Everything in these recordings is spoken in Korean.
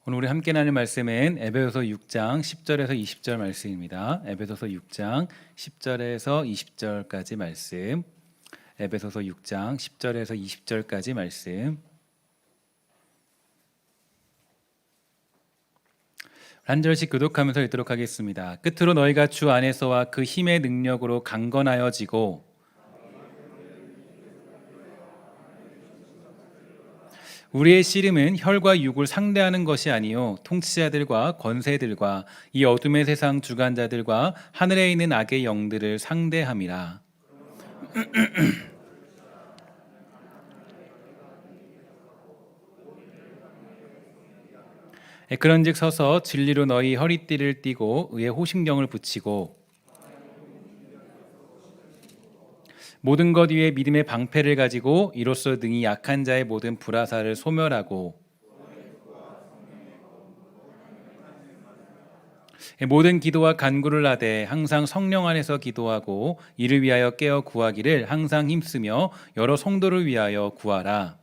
오늘 우리 함께 나눌 말씀은 에베소서 6장 10절에서 20절 말씀입니다. 에베소서 6장 10절에서 20절까지 말씀. 에베소서 6장 10절에서 20절까지 말씀. 한 절씩 교독하면서 읽도록 하겠습니다. 끝으로 너희가 주 안에서와 그 힘의 능력으로 강건하여지고 우리의 씨름은 혈과 육을 상대하는 것이 아니요 통치자들과 권세들과 이 어둠의 세상 주관자들과 하늘에 있는 악의 영들을 상대함이라. 그런즉 서서 진리로 너희 허리띠를 띠고 의의 호심경을 붙이고 모든 것 위에 믿음의 방패를 가지고 이로써 능히 약한 자의 모든 불화살을 소멸하고 모든 기도와 간구를 하되 항상 성령 안에서 기도하고 이를 위하여 깨어 구하기를 항상 힘쓰며 여러 성도를 위하여 구하라.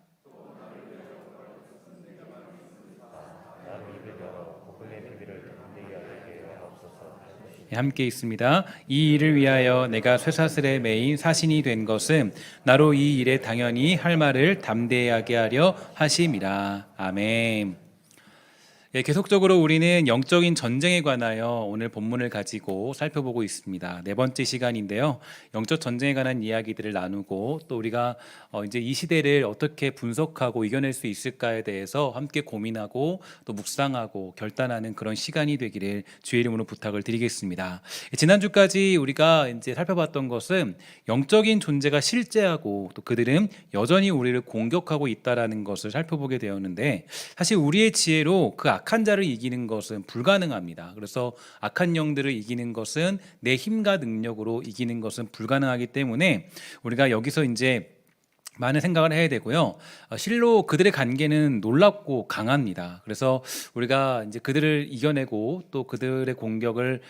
함께 있습니다. 이 일을 위하여 내가 쇠사슬에 매인 사신이 된 것은 나로 이 일에 당연히 할 말을 담대하게 하려 하심이라. 아멘. 계속적으로 우리는 영적인 전쟁에 관하여 오늘 본문을 가지고 살펴보고 있습니다. 네 번째 시간인데요. 영적 전쟁에 관한 이야기들을 나누고 또 우리가 이제 이 시대를 어떻게 분석하고 이겨낼 수 있을까에 대해서 함께 고민하고 또 묵상하고 결단하는 그런 시간이 되기를 주의 이름으로 부탁을 드리겠습니다. 지난주까지 우리가 이제 살펴봤던 것은 영적인 존재가 실제하고 또 그들은 여전히 우리를 공격하고 있다라는 것을 살펴보게 되었는데 사실 우리의 지혜로 그 악한 자를 이기는 것은 불가능합니다. 그래서 악한 영들을 이기는 것은 내 힘과 능력으로 이기는 것은 불가능하기 때문에 우리가 여기서 이제 많은 생각을 해야 되고요. 실로 그들의 관계는 놀랍고 강합니다. 그래서 우리가 이제 그들을 이겨내고 또 그들의 공격을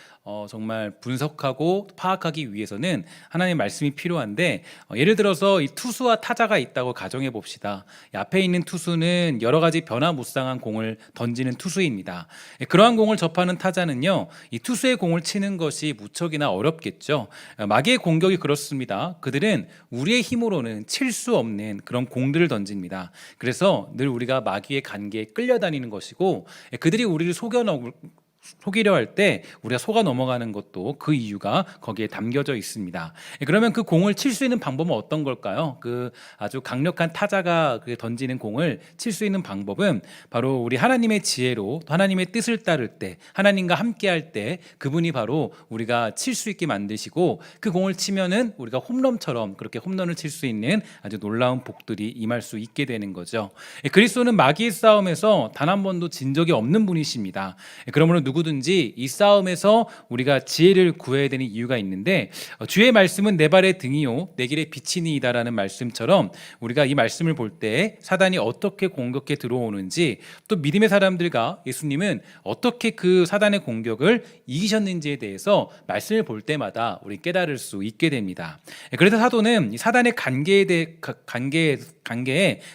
정말 분석하고 파악하기 위해서는 하나님의 말씀이 필요한데 예를 들어서 이 투수와 타자가 있다고 가정해 봅시다. 이 앞에 있는 투수는 여러 가지 변화무쌍한 공을 던지는 투수입니다. 그러한 공을 접하는 타자는요, 이 투수의 공을 치는 것이 무척이나 어렵겠죠. 마귀의 공격이 그렇습니다. 그들은 우리의 힘으로는 칠 수 없는 그런 공들을 던집니다. 그래서 늘 우리가 마귀의 관계에 끌려다니는 것이고 그들이 우리를 속이려 할 때 우리가 속아 넘어가는 것도 그 이유가 거기에 담겨져 있습니다. 그러면 그 공을 칠 수 있는 방법은 어떤 걸까요? 그 아주 강력한 타자가 던지는 공을 칠 수 있는 방법은 바로 우리 하나님의 지혜로 하나님의 뜻을 따를 때 하나님과 함께 할 때 그분이 바로 우리가 칠 수 있게 만드시고 그 공을 치면은 우리가 홈런처럼 그렇게 홈런을 칠 수 있는 아주 놀라운 복들이 임할 수 있게 되는 거죠. 그리스도는 마귀의 싸움에서 단 한 번도 진 적이 없는 분이십니다. 그러므로 누구든지 이 싸움에서 우리가 지혜를 구해야 되는 이유가 있는데 주의 말씀은 내 발의 등이요 내 길의 빛이니이다라는 말씀처럼 우리가 이 말씀을 볼 때 사단이 어떻게 공격해 들어오는지 또 믿음의 사람들과 예수님은 어떻게 그 사단의 공격을 이기셨는지에 대해서 말씀을 볼 때마다 우리 깨달을 수 있게 됩니다. 그래서 사도는 이 사단의 관계에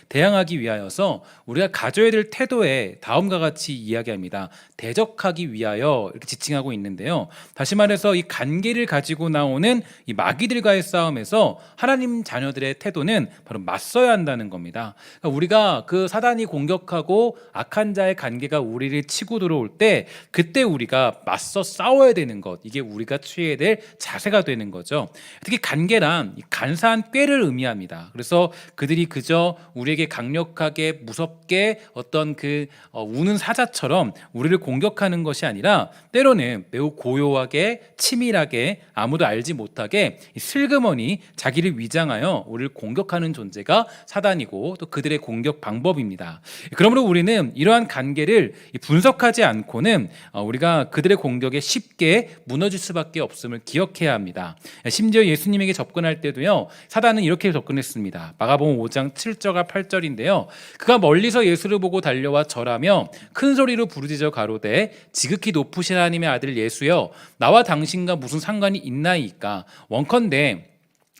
대항하기 위하여서 우리가 가져야 될 태도에 다음과 같이 이야기합니다. 대적하기 위하여 이렇게 지칭하고 있는데요. 다시 말해서 이 관계를 가지고 나오는 이 마귀들과의 싸움에서 하나님 자녀들의 태도는 바로 맞서야 한다는 겁니다. 그러니까 우리가 그 사단이 공격하고 악한 자의 관계가 우리를 치고 들어올 때 그때 우리가 맞서 싸워야 되는 것, 이게 우리가 취해야 될 자세가 되는 거죠. 특히 관계란 간사한 꾀를 의미합니다. 그래서 그들이 그저 우리에게 강력하게 무섭게 어떤 우는 사자처럼 우리를 공격하는 것이 아니라 때로는 매우 고요하게 치밀하게 아무도 알지 못하게 슬그머니 자기를 위장하여 우리를 공격하는 존재가 사단이고 또 그들의 공격 방법입니다. 그러므로 우리는 이러한 관계를 분석하지 않고는 우리가 그들의 공격에 쉽게 무너질 수밖에 없음을 기억해야 합니다. 심지어 예수님에게 접근할 때도요, 사단은 이렇게 접근했습니다. 마가복음 5장 7절과 8절인데요. 그가 멀리서 예수를 보고 달려와 절하며 큰 소리로 부르짖어 가로되 지극히 높으신 하나님의 아들 예수여 나와 당신과 무슨 상관이 있나이까 원컨대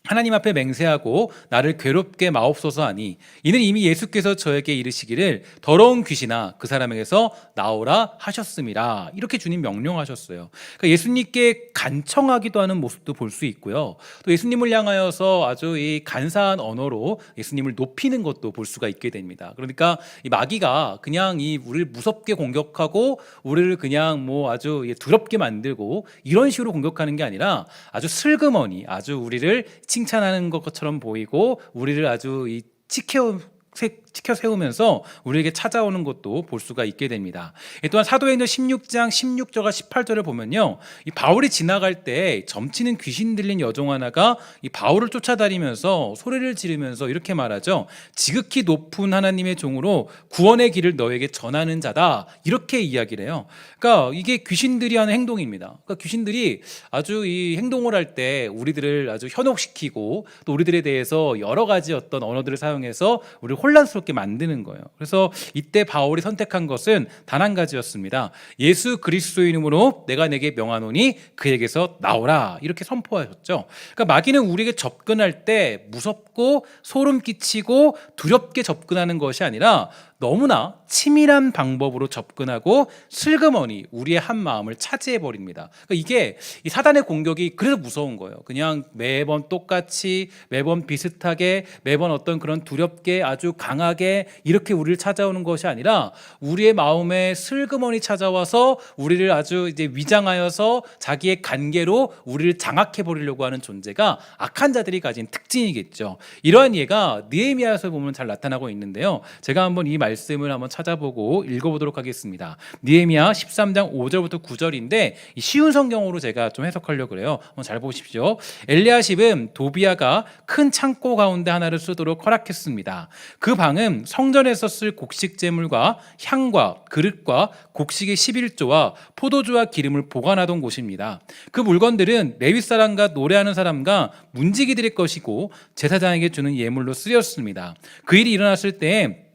하나님 앞에 맹세하고 나를 괴롭게 마옵소서 하니 이는 이미 예수께서 저에게 이르시기를 더러운 귀신아 그 사람에게서 나오라 하셨음이라. 이렇게 주님 명령하셨어요. 그러니까 예수님께 간청하기도 하는 모습도 볼 수 있고요. 또 예수님을 향하여서 아주 이 간사한 언어로 예수님을 높이는 것도 볼 수가 있게 됩니다. 그러니까 이 마귀가 그냥 이 우리를 무섭게 공격하고 우리를 그냥 뭐 아주 두렵게 만들고 이런 식으로 공격하는 게 아니라 아주 슬그머니 아주 우리를 칭찬하는 것처럼 보이고 우리를 아주 지켜 세우면서 우리에게 찾아오는 것도 볼 수가 있게 됩니다. 또한 사도행전 16장 16절과 18절을 보면요, 이 바울이 지나갈 때 점치는 귀신 들린 여종 하나가 이 바울을 쫓아다니면서 소리를 지르면서 이렇게 말하죠. 지극히 높은 하나님의 종으로 구원의 길을 너에게 전하는 자다. 이렇게 이야기를 해요. 그러니까 이게 귀신들이 하는 행동입니다. 그러니까 귀신들이 아주 이 행동을 할 때 우리들을 아주 현혹시키고 또 우리들에 대해서 여러 가지 어떤 언어들을 사용해서 우리를 혼란스럽게 만드는 거예요. 그래서 이때 바울이 선택한 것은 단 한 가지였습니다. 예수 그리스도의 이름으로 내가 내게 명하노니 그에게서 나오라. 이렇게 선포하셨죠. 그러니까 마귀는 우리에게 접근할 때 무섭고 소름 끼치고 두렵게 접근하는 것이 아니라 너무나 치밀한 방법으로 접근하고 슬그머니 우리의 한 마음을 차지해 버립니다. 그러니까 이게 이 사단의 공격이 그래서 무서운 거예요. 그냥 매번 똑같이 매번 비슷하게 매번 어떤 그런 두렵게 아주 강하게 이렇게 우리를 찾아오는 것이 아니라 우리의 마음에 슬그머니 찾아와서 우리를 아주 이제 위장하여서 자기의 관계로 우리를 장악해 버리려고 하는 존재가 악한 자들이 가진 특징이겠죠. 이러한 예가 느헤미야에서 보면 잘 나타나고 있는데요. 제가 한번 이 말씀을 한번 찾아보고 읽어보도록 하겠습니다. 느헤미야 13장 5절부터 9절인데 쉬운 성경으로 제가 좀 해석하려고 그래요. 한번 잘 보십시오. 엘리야십은 도비아가 큰 창고 가운데 하나를 쓰도록 허락했습니다. 그 방은 성전에서 쓸 곡식 제물과 향과 그릇과 곡식의 11조와 포도주와 기름을 보관하던 곳입니다. 그 물건들은 레위 사람과 노래하는 사람과 문지기들의 것이고 제사장에게 주는 예물로 쓰였습니다. 그 일이 일어났을 때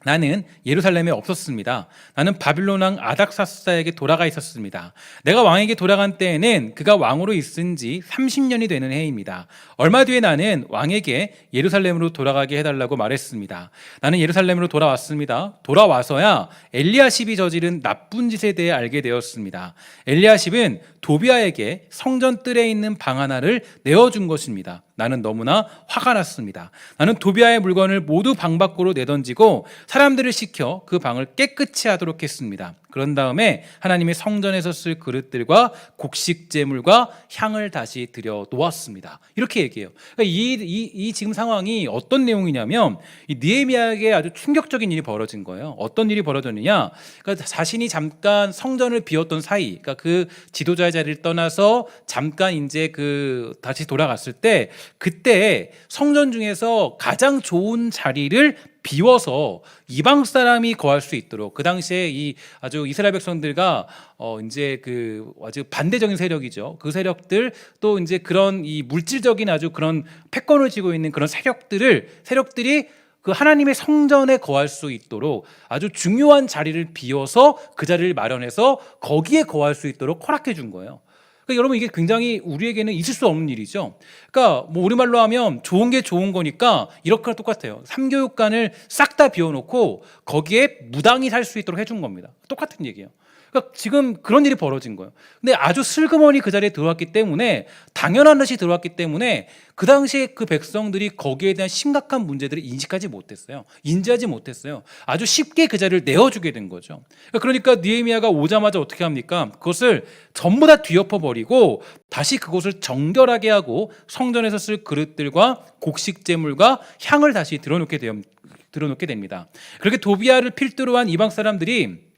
나는 예루살렘에 없었습니다. 나는 바빌론 왕 아닥사스다에게 돌아가 있었습니다. 내가 왕에게 돌아간 때에는 그가 왕으로 있은 지 30년이 되는 해입니다. 얼마 뒤에 나는 왕에게 예루살렘으로 돌아가게 해달라고 말했습니다. 나는 예루살렘으로 돌아왔습니다. 돌아와서야 엘리야십이 저지른 나쁜 짓에 대해 알게 되었습니다. 엘리야십은 도비아에게 성전 뜰에 있는 방 하나를 내어준 것입니다. 나는 너무나 화가 났습니다. 나는 도비아의 물건을 모두 방 밖으로 내던지고 사람들을 시켜 그 방을 깨끗이 하도록 했습니다. 그런 다음에 하나님의 성전에서 쓸 그릇들과 곡식 제물과 향을 다시 들여 놓았습니다. 이렇게 얘기해요. 그러니까 이 지금 상황이 어떤 내용이냐면 이 느헤미야에게 아주 충격적인 일이 벌어진 거예요. 어떤 일이 벌어졌느냐? 그러니까 자신이 잠깐 성전을 비웠던 사이, 그러니까 그 지도자의 자리를 떠나서 잠깐 이제 그 다시 돌아갔을 때 그때 성전 중에서 가장 좋은 자리를 비워서 이방 사람이 거할 수 있도록 그 당시에 이 아주 이스라엘 백성들과 이제 그 아주 반대적인 세력이죠. 그 세력들 또 이제 그런 이 물질적인 아주 그런 패권을 쥐고 있는 그런 세력들이 그 하나님의 성전에 거할 수 있도록 아주 중요한 자리를 비워서 그 자리를 마련해서 거기에 거할 수 있도록 허락해 준 거예요. 그러니까 여러분 이게 굉장히 우리에게는 있을 수 없는 일이죠. 그러니까 뭐 우리말로 하면 좋은 게 좋은 거니까 이렇게랑 똑같아요. 삼교육관을 싹 다 비워놓고 거기에 무당이 살 수 있도록 해준 겁니다. 똑같은 얘기예요. 그러니까 지금 그런 일이 벌어진 거예요. 근데 아주 슬그머니 그 자리에 들어왔기 때문에 당연한 듯이 들어왔기 때문에 그 당시에 그 백성들이 거기에 대한 심각한 문제들을 인지하지 못했어요. 아주 쉽게 그 자리를 내어주게 된 거죠. 그러니까 느헤미야가 오자마자 어떻게 합니까? 그것을 전부 다 뒤엎어 버리고 다시 그곳을 정결하게 하고 성전에서 쓸 그릇들과 곡식 제물과 향을 다시 드러놓게 됩니다. 그렇게 도비아를 필두로 한 이방 사람들이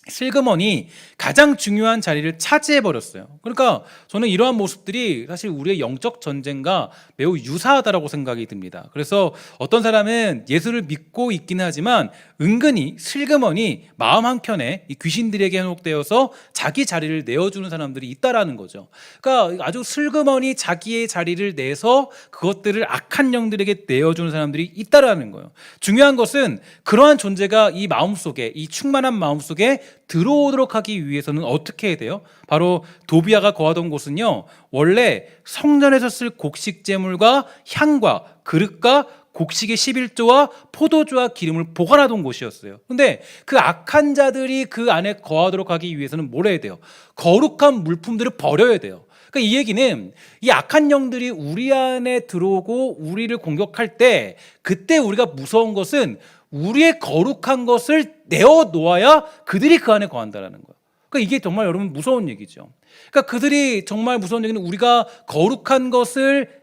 슬그머니 가장 중요한 자리를 차지해 버렸어요. 그러니까 저는 이러한 모습들이 사실 우리의 영적 전쟁과 매우 유사하다라고 생각이 듭니다. 그래서 어떤 사람은 예수를 믿고 있기는 하지만 은근히 슬그머니 마음 한켠에 이 귀신들에게 현혹되어서 자기 자리를 내어주는 사람들이 있다라는 거죠. 그러니까 아주 슬그머니 자기의 자리를 내서 그것들을 악한 영들에게 내어주는 사람들이 있다라는 거예요. 중요한 것은 그러한 존재가 이 마음속에, 이 충만한 마음속에 들어오도록 하기 위해서는 어떻게 해야 돼요? 바로 도비아가 거하던 곳은요, 원래 성전에서 쓸 곡식 제물과 향과 그릇과 곡식의 11조와 포도주와 기름을 보관하던 곳이었어요. 근데 그 악한 자들이 그 안에 거하도록 하기 위해서는 뭘 해야 돼요? 거룩한 물품들을 버려야 돼요. 그러니까 이 얘기는 이 악한 영들이 우리 안에 들어오고 우리를 공격할 때, 그때 우리가 무서운 것은 우리의 거룩한 것을 내어놓아야 그들이 그 안에 거한다는 거예요. 그러니까 이게 정말 여러분 무서운 얘기죠. 그러니까 그들이 정말 무서운 얘기는 우리가 거룩한 것을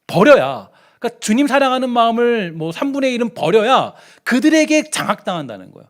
버려야, 그러니까 주님 사랑하는 마음을 3분의 1은 버려야 그들에게 장악당한다는 거예요.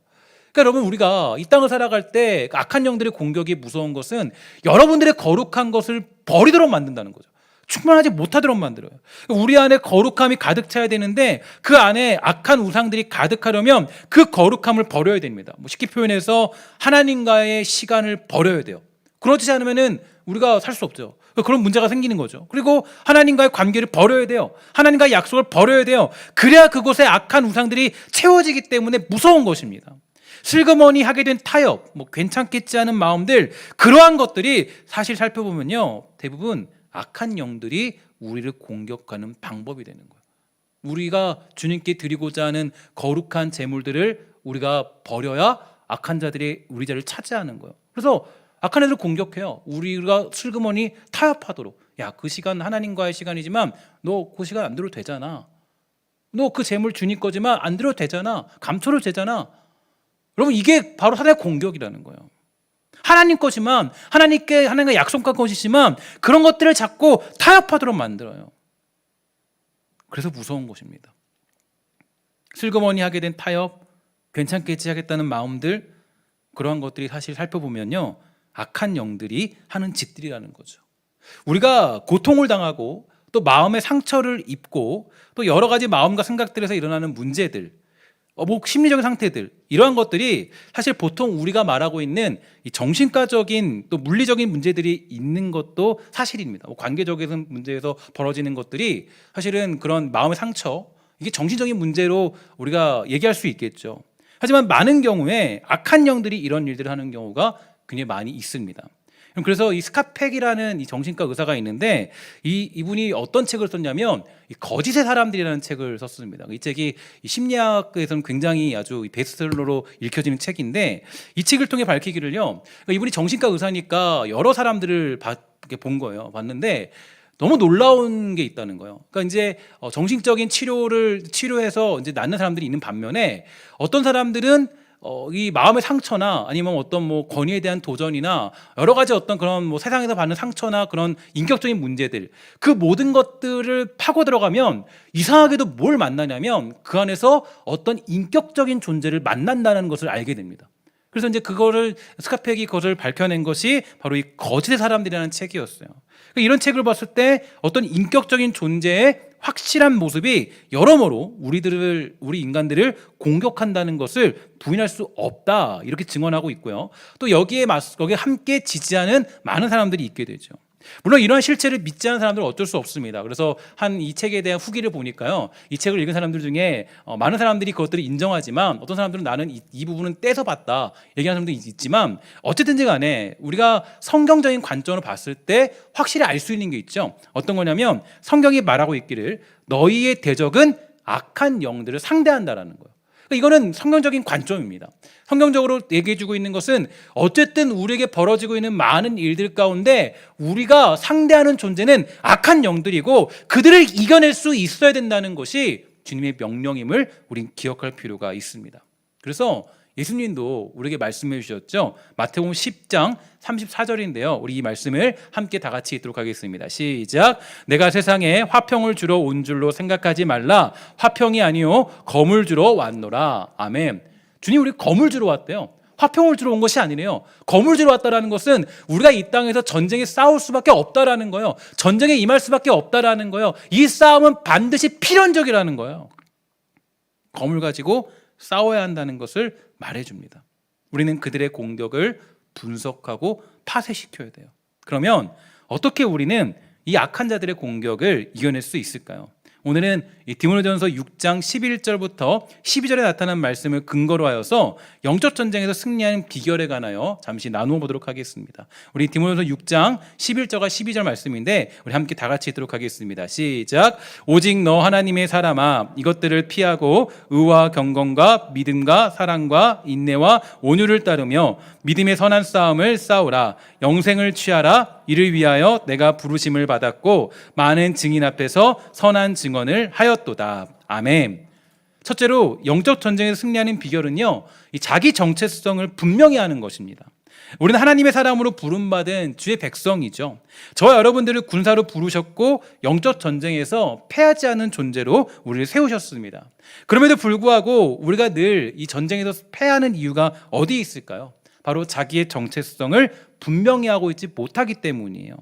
그러니까 여러분, 우리가 이 땅을 살아갈 때 악한 영들의 공격이 무서운 것은 여러분들의 거룩한 것을 버리도록 만든다는 거죠. 충만하지 못하도록 만들어요. 우리 안에 거룩함이 가득 차야 되는데 그 안에 악한 우상들이 가득하려면 그 거룩함을 버려야 됩니다. 쉽게 표현해서 하나님과의 시간을 버려야 돼요. 그렇지 않으면은 우리가 살 수 없죠. 그런 문제가 생기는 거죠. 그리고 하나님과의 관계를 버려야 돼요. 하나님과의 약속을 버려야 돼요. 그래야 그곳에 악한 우상들이 채워지기 때문에 무서운 것입니다. 슬그머니 하게 된 타협, 괜찮겠지 하는 마음들, 그러한 것들이 사실 살펴보면요, 대부분 악한 영들이 우리를 공격하는 방법이 되는 거예요. 우리가 주님께 드리고자 하는 거룩한 제물들을 우리가 버려야 악한 자들이 우리 자리를 차지하는 거예요. 그래서 악한 애들 공격해요. 우리가 슬그머니 타협하도록. 야, 그 시간 하나님과의 시간이지만 너 그 시간 안 들어도 되잖아. 너 그 재물 주님 거지만 안 들어도 되잖아. 감춰도 되잖아. 여러분, 이게 바로 사단의 공격이라는 거예요. 하나님 것이지만, 하나님과 약속한 것이지만 그런 것들을 자꾸 타협하도록 만들어요. 그래서 무서운 것입니다. 슬그머니 하게 된 타협, 괜찮겠지 하겠다는 마음들, 그러한 것들이 사실 살펴보면요, 악한 영들이 하는 짓들이라는 거죠. 우리가 고통을 당하고 또 마음의 상처를 입고 또 여러 가지 마음과 생각들에서 일어나는 문제들, 심리적인 상태들, 이러한 것들이 사실 보통 우리가 말하고 있는 이 정신과적인 또 물리적인 문제들이 있는 것도 사실입니다. 관계적인 문제에서 벌어지는 것들이 사실은 그런 마음의 상처, 이게 정신적인 문제로 우리가 얘기할 수 있겠죠. 하지만 많은 경우에 악한 영들이 이런 일들을 하는 경우가 굉장히 많이 있습니다. 그래서 이 스카펙이라는 이 정신과 의사가 있는데 이분이 어떤 책을 썼냐면 이 거짓의 사람들이라는 책을 썼습니다. 이 책이 심리학에서는 굉장히 아주 베스트셀러로 읽혀지는 책인데, 이 책을 통해 밝히기를요, 이분이 정신과 의사니까 여러 사람들을 본 거예요. 봤는데 너무 놀라운 게 있다는 거예요. 그러니까 이제 정신적인 치료해서 이제 낫는 사람들이 있는 반면에 어떤 사람들은 이 마음의 상처나 아니면 어떤 권위에 대한 도전이나 여러 가지 어떤 그런 세상에서 받는 상처나 그런 인격적인 문제들, 그 모든 것들을 파고 들어가면 이상하게도 뭘 만나냐면 그 안에서 어떤 인격적인 존재를 만난다는 것을 알게 됩니다. 그래서 이제 스카펙이 그것을 밝혀낸 것이 바로 이 거짓의 사람들이라는 책이었어요. 이런 책을 봤을 때 어떤 인격적인 존재의 확실한 모습이 여러모로 우리 인간들을 공격한다는 것을 부인할 수 없다, 이렇게 증언하고 있고요. 또 여기에 함께 지지하는 많은 사람들이 있게 되죠. 물론 이러한 실체를 믿지 않는 사람들은 어쩔 수 없습니다. 그래서 이 책에 대한 후기를 보니까요, 이 책을 읽은 사람들 중에 많은 사람들이 그것들을 인정하지만 어떤 사람들은 나는 이 부분은 떼서 봤다 얘기하는 사람도 있지만, 어쨌든지 간에 우리가 성경적인 관점으로 봤을 때 확실히 알 수 있는 게 있죠. 어떤 거냐면 성경이 말하고 있기를 너희의 대적은 악한 영들을 상대한다라는 거예요. 이거는 성경적인 관점입니다. 성경적으로 얘기해주고 있는 것은 어쨌든 우리에게 벌어지고 있는 많은 일들 가운데 우리가 상대하는 존재는 악한 영들이고 그들을 이겨낼 수 있어야 된다는 것이 주님의 명령임을 우린 기억할 필요가 있습니다. 그래서 예수님도 우리에게 말씀해 주셨죠. 마태복음 10장 34절인데요. 우리 이 말씀을 함께 다 같이 읽도록 하겠습니다. 시작. 내가 세상에 화평을 주러 온 줄로 생각하지 말라. 화평이 아니요 검을 주러 왔노라. 아멘. 주님, 우리 검을 주러 왔대요. 화평을 주러 온 것이 아니래요. 검을 주러 왔다라는 것은 우리가 이 땅에서 전쟁에 싸울 수밖에 없다라는 거예요. 전쟁에 임할 수밖에 없다라는 거예요. 이 싸움은 반드시 필연적이라는 거예요. 검을 가지고 싸워야 한다는 것을 말해줍니다. 우리는 그들의 공격을 분석하고 파쇄시켜야 돼요. 그러면 어떻게 우리는 이 악한 자들의 공격을 이겨낼 수 있을까요? 오늘은 이 디모데전서 6장 11절부터 12절에 나타난 말씀을 근거로 하여서 영적 전쟁에서 승리하는 비결에 관하여 잠시 나누어 보도록 하겠습니다. 우리 디모데전서 6장 11절과 12절 말씀인데 우리 함께 다 같이 읽도록 하겠습니다. 시작. 오직 너 하나님의 사람아 이것들을 피하고 의와 경건과 믿음과 사랑과 인내와 온유를 따르며 믿음의 선한 싸움을 싸우라. 영생을 취하라. 이를 위하여 내가 부르심을 받았고 많은 증인 앞에서 선한 증언을 하였도다. 아멘. 첫째로 영적 전쟁에서 승리하는 비결은요, 이 자기 정체성을 분명히 하는 것입니다. 우리는 하나님의 사람으로 부름받은 주의 백성이죠. 저와 여러분들을 군사로 부르셨고 영적 전쟁에서 패하지 않는 존재로 우리를 세우셨습니다. 그럼에도 불구하고 우리가 늘 이 전쟁에서 패하는 이유가 어디에 있을까요? 바로 자기의 정체성을 분명히 하고 있지 못하기 때문이에요.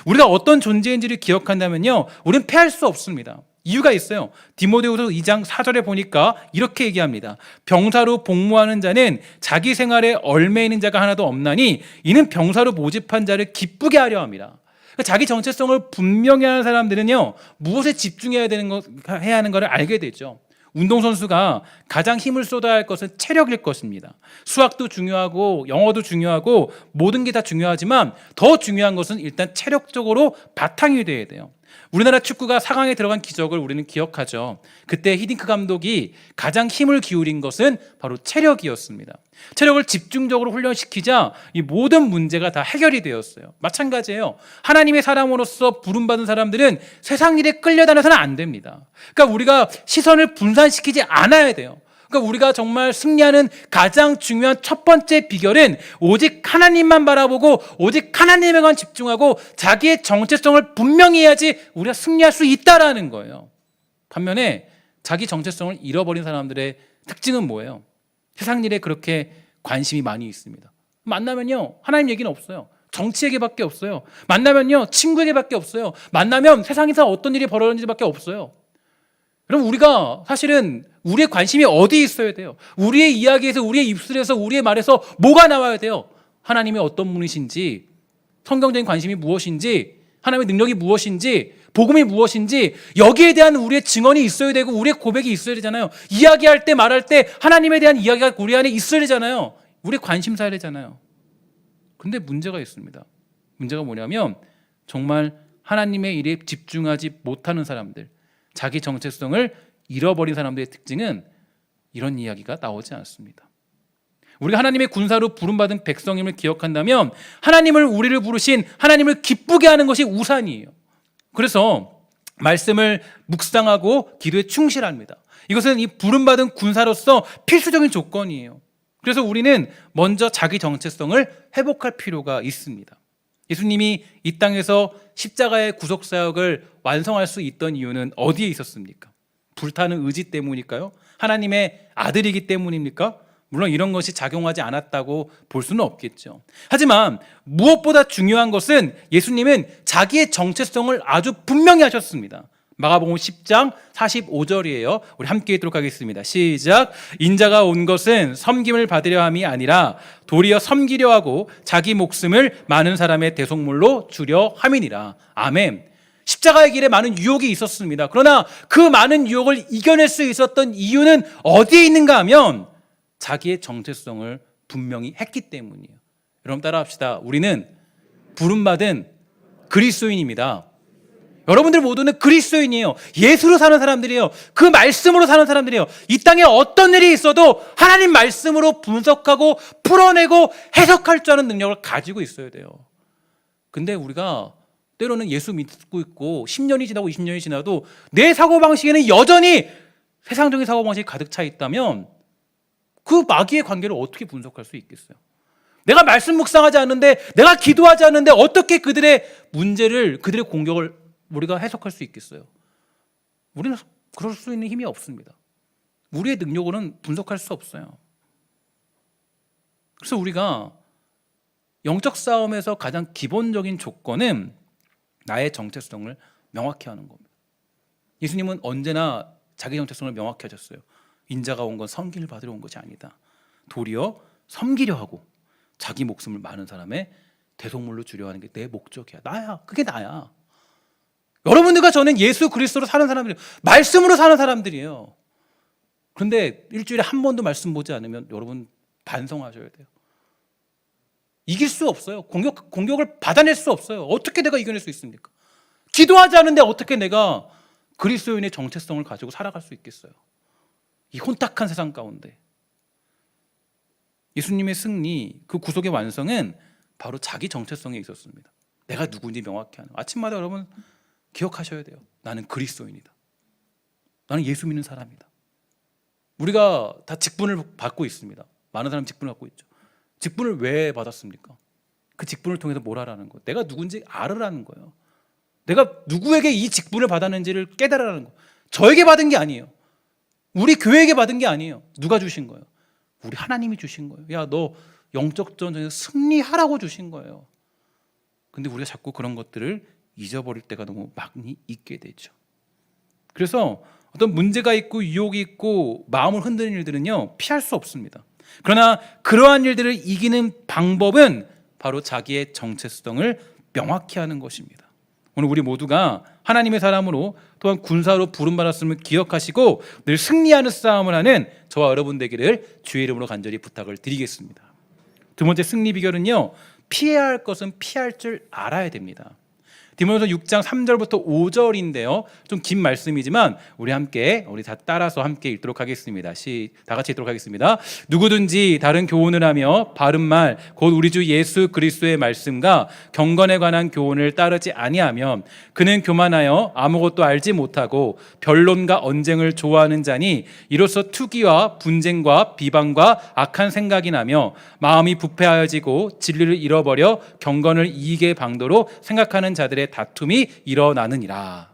우리가 어떤 존재인지를 기억한다면요, 우리는 패할 수 없습니다. 이유가 있어요. 디모데후서 2장 4절에 보니까 이렇게 얘기합니다. 병사로 복무하는 자는 자기 생활에 얽매이는 자가 하나도 없나니 이는 병사로 모집한 자를 기쁘게 하려 합니다. 자기 정체성을 분명히 하는 사람들은요, 무엇에 집중해야 해야 하는 것을 알게 되죠. 운동선수가 가장 힘을 쏟아야 할 것은 체력일 것입니다. 수학도 중요하고 영어도 중요하고 모든 게 다 중요하지만 더 중요한 것은 일단 체력적으로 바탕이 돼야 돼요. 우리나라 축구가 4강에 들어간 기적을 우리는 기억하죠. 그때 히딩크 감독이 가장 힘을 기울인 것은 바로 체력이었습니다. 체력을 집중적으로 훈련시키자 이 모든 문제가 다 해결이 되었어요. 마찬가지예요. 하나님의 사람으로서 부름받은 사람들은 세상 일에 끌려다녀서는 안 됩니다. 그러니까 우리가 시선을 분산시키지 않아야 돼요. 그러니까 우리가 정말 승리하는 가장 중요한 첫 번째 비결은 오직 하나님만 바라보고 오직 하나님에만 집중하고 자기의 정체성을 분명히 해야지 우리가 승리할 수 있다라는 거예요. 반면에 자기 정체성을 잃어버린 사람들의 특징은 뭐예요? 세상 일에 그렇게 관심이 많이 있습니다. 만나면요, 하나님 얘기는 없어요. 정치에게밖에 없어요. 만나면요, 친구에게밖에 없어요. 만나면 세상에서 어떤 일이 벌어지는지밖에 없어요. 그럼 우리가 사실은 우리의 관심이 어디에 있어야 돼요? 우리의 이야기에서, 우리의 입술에서, 우리의 말에서 뭐가 나와야 돼요? 하나님이 어떤 분이신지, 성경적인 관심이 무엇인지, 하나님의 능력이 무엇인지, 복음이 무엇인지, 여기에 대한 우리의 증언이 있어야 되고 우리의 고백이 있어야 되잖아요. 이야기할 때, 말할 때 하나님에 대한 이야기가 우리 안에 있어야 되잖아요. 우리의 관심사야 되잖아요. 근데 문제가 있습니다. 문제가 뭐냐면 정말 하나님의 일에 집중하지 못하는 사람들, 자기 정체성을 잃어버린 사람들의 특징은 이런 이야기가 나오지 않습니다. 우리가 하나님의 군사로 부름받은 백성임을 기억한다면 하나님을, 우리를 부르신 하나님을 기쁘게 하는 것이 우선이에요. 그래서 말씀을 묵상하고 기도에 충실합니다. 이것은 이 부름받은 군사로서 필수적인 조건이에요. 그래서 우리는 먼저 자기 정체성을 회복할 필요가 있습니다. 예수님이 이 땅에서 십자가의 구속사역을 완성할 수 있던 이유는 어디에 있었습니까? 불타는 의지 때문일까요? 하나님의 아들이기 때문입니까? 물론 이런 것이 작용하지 않았다고 볼 수는 없겠죠. 하지만 무엇보다 중요한 것은 예수님은 자기의 정체성을 아주 분명히 하셨습니다. 마가복음 10장 45절이에요. 우리 함께 읽도록 하겠습니다. 시작. 인자가 온 것은 섬김을 받으려 함이 아니라 도리어 섬기려 하고 자기 목숨을 많은 사람의 대속물로 주려 함이니라. 아멘. 십자가의 길에 많은 유혹이 있었습니다. 그러나 그 많은 유혹을 이겨낼 수 있었던 이유는 어디에 있는가 하면 자기의 정체성을 분명히 했기 때문이에요. 여러분 따라합시다. 우리는 부름받은 그리스도인입니다. 여러분들 모두는 그리스도인이에요. 예수로 사는 사람들이에요. 그 말씀으로 사는 사람들이에요. 이 땅에 어떤 일이 있어도 하나님 말씀으로 분석하고 풀어내고 해석할 줄 아는 능력을 가지고 있어야 돼요. 근데 우리가 때로는 예수 믿고 있고 10년이 지나고 20년이 지나도 내 사고방식에는 여전히 세상적인 사고방식이 가득 차 있다면 그 마귀의 관계를 어떻게 분석할 수 있겠어요? 내가 말씀 묵상하지 않는데, 내가 기도하지 않는데 어떻게 그들의 문제를, 그들의 공격을 우리가 해석할 수 있겠어요? 우리는 그럴 수 있는 힘이 없습니다. 우리의 능력으로는 분석할 수 없어요. 그래서 우리가 영적 싸움에서 가장 기본적인 조건은 나의 정체성을 명확히 하는 겁니다. 예수님은 언제나 자기 정체성을 명확히 하셨어요. 인자가 온 건 섬김을 받으러 온 것이 아니다. 도리어 섬기려 하고 자기 목숨을 많은 사람의 대속물로 주려 하는 게 내 목적이야. 나야. 그게 나야. 여러분들과 저는 예수 그리스도로 사는 사람들이에요. 말씀으로 사는 사람들이에요. 그런데 일주일에 한 번도 말씀 보지 않으면 여러분 반성하셔야 돼요. 이길 수 없어요. 공격을 받아낼 수 없어요. 어떻게 내가 이겨낼 수 있습니까? 기도하지 않은데 어떻게 내가 그리스도인의 정체성을 가지고 살아갈 수 있겠어요? 이 혼탁한 세상 가운데 예수님의 승리, 그 구속의 완성은 바로 자기 정체성에 있었습니다. 내가 누구인지 명확히 하는. 아침마다 여러분 기억하셔야 돼요. 나는 그리스도인이다. 나는 예수 믿는 사람이다. 우리가 다 직분을 받고 있습니다. 많은 사람 직분을 갖고 있죠. 직분을 왜 받았습니까? 그 직분을 통해서 뭘 하라는 거예요? 내가 누군지 알으라는 거예요. 내가 누구에게 이 직분을 받았는지를 깨달으라는 거예요. 저에게 받은 게 아니에요. 우리 교회에게 받은 게 아니에요. 누가 주신 거예요? 우리 하나님이 주신 거예요. 야, 너 영적 전쟁에서 승리하라고 주신 거예요. 근데 우리가 자꾸 그런 것들을 잊어버릴 때가 너무 많이 있게 되죠. 그래서 어떤 문제가 있고 유혹이 있고 마음을 흔드는 일들은요, 피할 수 없습니다. 그러나 그러한 일들을 이기는 방법은 바로 자기의 정체성을 명확히 하는 것입니다. 오늘 우리 모두가 하나님의 사람으로 또한 군사로 부름받았음을 기억하시고 늘 승리하는 싸움을 하는 저와 여러분 되기를 주의 이름으로 간절히 부탁을 드리겠습니다. 두 번째 승리 비결은요, 피해야 할 것은 피할 줄 알아야 됩니다. 디모데후서 6장 3절부터 5절인데요. 좀 긴 말씀이지만 우리 다 따라서 함께 읽도록 하겠습니다. 다 같이 읽도록 하겠습니다. 누구든지 다른 교훈을 하며 바른 말 곧 우리 주 예수 그리스도의 말씀과 경건에 관한 교훈을 따르지 아니하면 그는 교만하여 아무것도 알지 못하고 변론과 언쟁을 좋아하는 자니 이로써 투기와 분쟁과 비방과 악한 생각이 나며 마음이 부패하여지고 진리를 잃어버려 경건을 이익의 방도로 생각하는 자들의 다툼이 일어나느니라.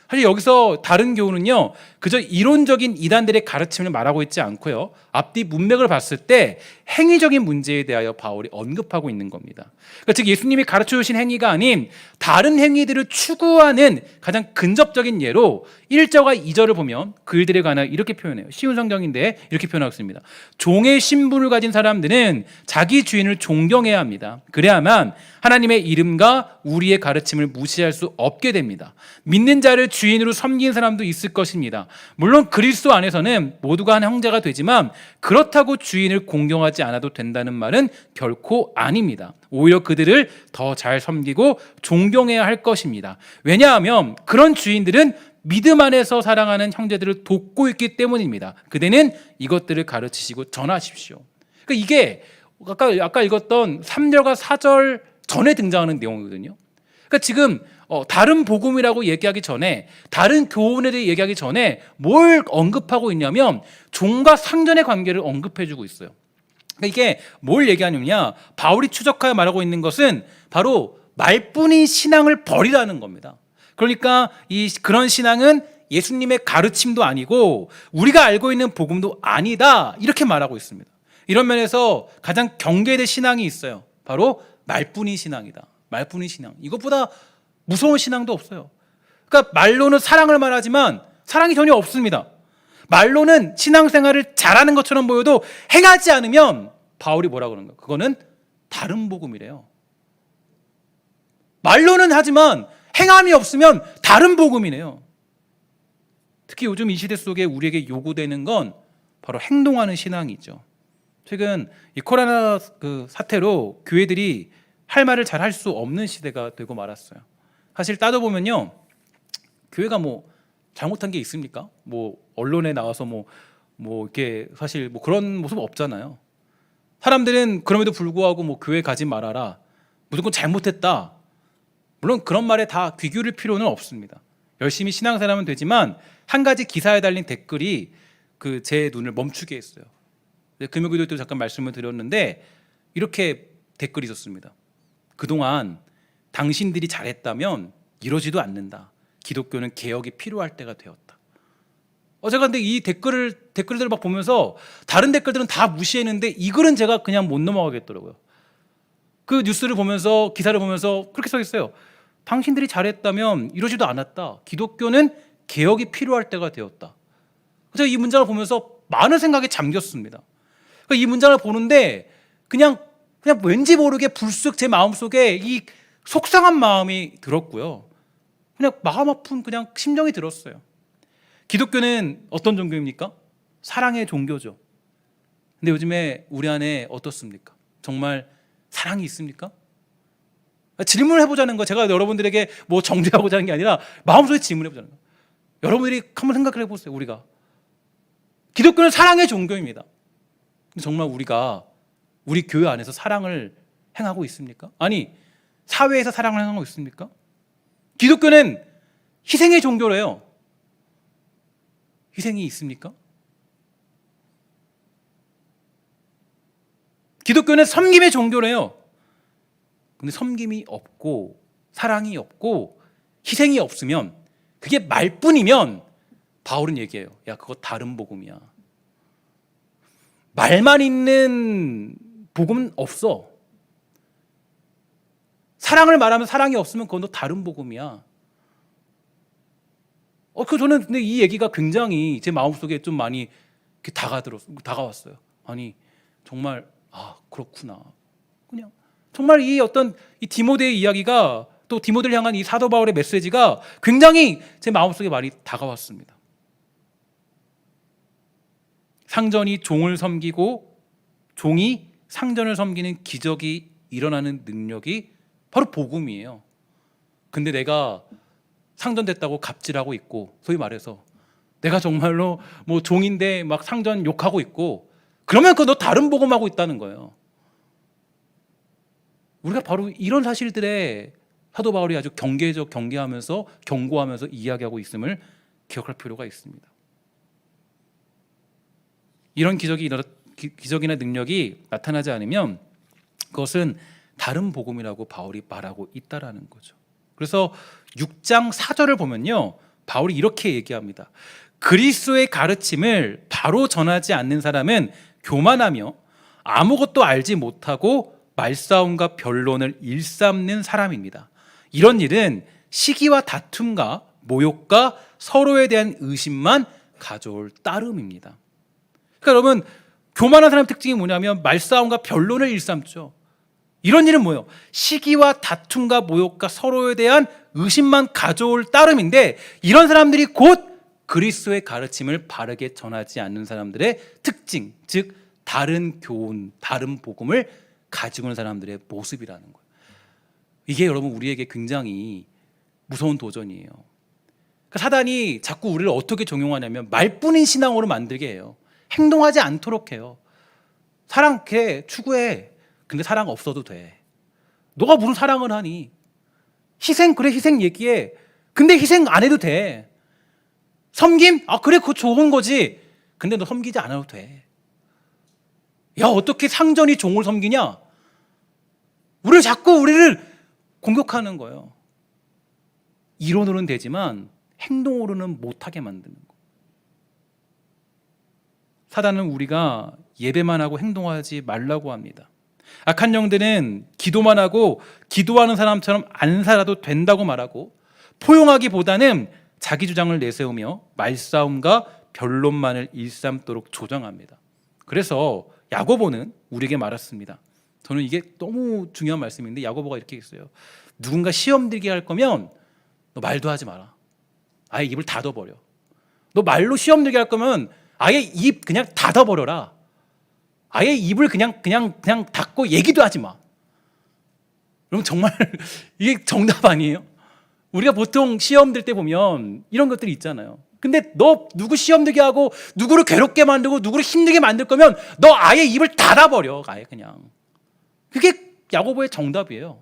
사실 여기서 다른 교훈은요, 그저 이론적인 이단들의 가르침을 말하고 있지 않고요, 앞뒤 문맥을 봤을 때 행위적인 문제에 대하여 바울이 언급하고 있는 겁니다. 그러니까 즉 예수님이 가르쳐 주신 행위가 아닌 다른 행위들을 추구하는 가장 근접적인 예로 1절과 2절을 보면 그 일들에 관하여 이렇게 표현해요. 쉬운 성경인데 이렇게 표현하고 있습니다. 종의 신분을 가진 사람들은 자기 주인을 존경해야 합니다. 그래야만 하나님의 이름과 우리의 가르침을 무시할 수 없게 됩니다. 믿는 자를 주인으로 섬기는 사람도 있을 것입니다. 물론 그리스도 안에서는 모두가 한 형제가 되지만 그렇다고 주인을 공경하지 않아도 된다는 말은 결코 아닙니다. 오히려 그들을 더 잘 섬기고 존경해야 할 것입니다. 왜냐하면 그런 주인들은 믿음 안에서 사랑하는 형제들을 돕고 있기 때문입니다. 그대는 이것들을 가르치시고 전하십시오. 그러니까 이게 아까 읽었던 3절과 4절 전에 등장하는 내용이거든요. 그러니까 지금 다른 복음이라고 얘기하기 전에, 다른 교훈에 대해 얘기하기 전에 뭘 언급하고 있냐면 종과 상전의 관계를 언급해주고 있어요. 그러니까 이게 뭘 얘기하느냐, 바울이 추적하여 말하고 있는 것은 바로 말뿐인 신앙을 버리라는 겁니다. 그러니까 그런 신앙은 예수님의 가르침도 아니고 우리가 알고 있는 복음도 아니다, 이렇게 말하고 있습니다. 이런 면에서 가장 경계될 신앙이 있어요. 바로 말뿐인 신앙이다. 말뿐인 신앙. 이것보다 무서운 신앙도 없어요. 그러니까 말로는 사랑을 말하지만 사랑이 전혀 없습니다. 말로는 신앙생활을 잘하는 것처럼 보여도 행하지 않으면 바울이 뭐라고 그러는 거예요? 그거는 다른 복음이래요. 말로는 하지만 행함이 없으면 다른 복음이네요. 특히 요즘 이 시대 속에 우리에게 요구되는 건 바로 행동하는 신앙이죠. 최근 이 코로나 사태로 교회들이 할 말을 잘 할 수 없는 시대가 되고 말았어요. 사실 따져보면요, 교회가 잘못한 게 있습니까? 언론에 나와서 이렇게 사실 그런 모습 없잖아요. 사람들은 그럼에도 불구하고 교회 가지 말아라, 무조건 잘못했다, 물론 그런 말에 다 귀 기울일 필요는 없습니다. 열심히 신앙생활하면 되지만 한 가지 기사에 달린 댓글이 제 눈을 멈추게 했어요. 금요일에도 또 잠깐 말씀을 드렸는데 이렇게 댓글이 있었습니다. 그동안 당신들이 잘했다면 이러지도 않는다. 기독교는 개혁이 필요할 때가 되었다. 제가 근데 이 댓글들을 막 보면서 다른 댓글들은 다 무시했는데 이 글은 제가 그냥 못 넘어가겠더라고요. 그 뉴스를 보면서, 기사를 보면서 그렇게 써 있어요. 당신들이 잘했다면 이러지도 않았다. 기독교는 개혁이 필요할 때가 되었다. 제가 이 문장을 보면서 많은 생각에 잠겼습니다. 이 문장을 보는데 그냥 왠지 모르게 불쑥 제 마음속에 이 속상한 마음이 들었고요. 그냥 마음 아픈 그냥 심정이 들었어요. 기독교는 어떤 종교입니까? 사랑의 종교죠. 근데 요즘에 우리 안에 어떻습니까? 정말 사랑이 있습니까? 질문을 해보자는 거, 제가 여러분들에게 뭐 정죄하고자 하는 게 아니라 마음속에 질문해보자는 거. 여러분들이 한번 생각을 해보세요. 우리가 기독교는 사랑의 종교입니다. 근데 정말 우리가 우리 교회 안에서 사랑을 행하고 있습니까? 아니, 사회에서 사랑을 행하고 있습니까? 기독교는 희생의 종교래요. 희생이 있습니까? 기독교는 섬김의 종교래요. 근데 섬김이 없고 사랑이 없고 희생이 없으면, 그게 말뿐이면 바울은 얘기해요. 야, 그거 다른 복음이야. 말만 있는 복음은 없어. 사랑을 말하면 사랑이 없으면 그건 또 다른 복음이야. 저는 근데 이 얘기가 굉장히 제 마음속에 좀 많이 다가왔어요. 아니, 정말 그렇구나. 그냥 정말 이 디모데의 이야기가, 또 디모데를 향한 이 사도 바울의 메시지가 굉장히 제 마음속에 많이 다가왔습니다. 상전이 종을 섬기고 종이 상전을 섬기는 기적이 일어나는 능력이 바로 복음이에요. 근데 내가 상전됐다고 갑질하고 있고, 소위 말해서 내가 정말로 뭐 종인데 막 상전 욕하고 있고, 그러면 너 다른 복음하고 있다는 거예요. 우리가 바로 이런 사실들에 사도 바울이 아주 경계하면서 경고하면서 이야기하고 있음을 기억할 필요가 있습니다. 이런 기적이나 능력이 나타나지 않으면 그것은 다른 복음이라고 바울이 말하고 있다라는 거죠. 그래서 6장 4절을 보면요, 바울이 이렇게 얘기합니다. 그리스도의 가르침을 바로 전하지 않는 사람은 교만하며 아무것도 알지 못하고 말싸움과 변론을 일삼는 사람입니다. 이런 일은 시기와 다툼과 모욕과 서로에 대한 의심만 가져올 따름입니다. 그러니까 여러분, 교만한 사람의 특징이 뭐냐면 말싸움과 변론을 일삼죠. 이런 일은 뭐예요? 시기와 다툼과 모욕과 서로에 대한 의심만 가져올 따름인데, 이런 사람들이 곧 그리스도의 가르침을 바르게 전하지 않는 사람들의 특징, 즉 다른 교훈, 다른 복음을 가지고 있는 사람들의 모습이라는 거예요. 이게 여러분 우리에게 굉장히 무서운 도전이에요. 그러니까 사단이 자꾸 우리를 어떻게 종용하냐면 말뿐인 신앙으로 만들게 해요. 행동하지 않도록 해요. 사랑 추구해. 근데 사랑 없어도 돼. 너가 무슨 사랑을 하니? 희생, 그래 희생 얘기해. 근데 희생 안 해도 돼. 섬김? 그래 그거 좋은 거지. 근데 너 섬기지 않아도 돼. 야, 어떻게 상전이 종을 섬기냐? 우리를 공격하는 거예요. 이론으로는 되지만 행동으로는 못하게 만드는 거예요. 사단은 우리가 예배만 하고 행동하지 말라고 합니다. 악한 영들은 기도만 하고 기도하는 사람처럼 안 살아도 된다고 말하고, 포용하기보다는 자기 주장을 내세우며 말싸움과 변론만을 일삼도록 조정합니다. 그래서 야고보는 우리에게 말했습니다. 저는 이게 너무 중요한 말씀인데, 야고보가 이렇게 있어요. 누군가 시험 들게 할 거면 너 말도 하지 마라. 아예 입을 닫아버려. 너 말로 시험 들게 할 거면 아예 입 그냥 닫아버려라. 아예 입을 그냥 닫고 얘기도 하지 마. 그럼 정말 이게 정답 아니에요? 우리가 보통 시험 들 때 보면 이런 것들이 있잖아요. 근데 너 누구 시험 들게 하고 누구를 괴롭게 만들고 누구를 힘들게 만들 거면 너 아예 입을 닫아버려. 아예 그냥. 그게 야고보의 정답이에요.